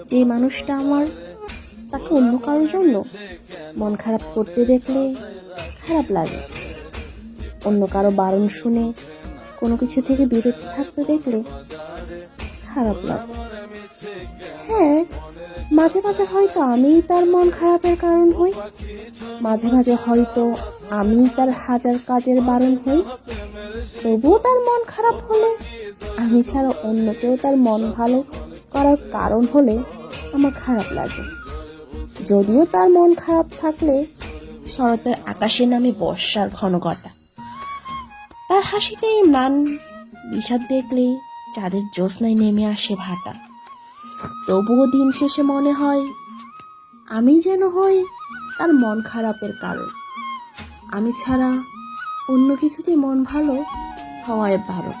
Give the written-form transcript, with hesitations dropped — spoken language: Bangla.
যে মানুষটা আমার, তাকে অন্য কারোর জন্য মন খারাপ করতে দেখলে খারাপ লাগে। অন্য কারো বারণ শুনে কোনো কিছু থেকে বিরত থাকতে দেখলে খারাপ লাগে। হ্যাঁ, মাঝে মাঝে হয়তো আমিই তার মন খারাপের কারণ হই, মাঝে মাঝে হয়তো আমিই তার হাজার কাজের বারণ হই। তবুও তার মন খারাপ হলে, আমি ছাড়া অন্য কেউ তার মন ভালো করার কারণ হলে আমার খারাপ লাগে। যদিও তার মন খারাপ থাকলে শরতের আকাশে নামে বর্ষার ঘনঘটা, তার হাসিতে ম্লান বিষাদ দেখলেই চাঁদের জ্যোৎস্নায় নেমে আসে ভাটা। তবুও দিন শেষে মনে হয় আমি যেন হই তার মন খারাপের কারণ। আমি ছাড়া অন্য কিছুতে মন ভালো হওয়ায় বারণ।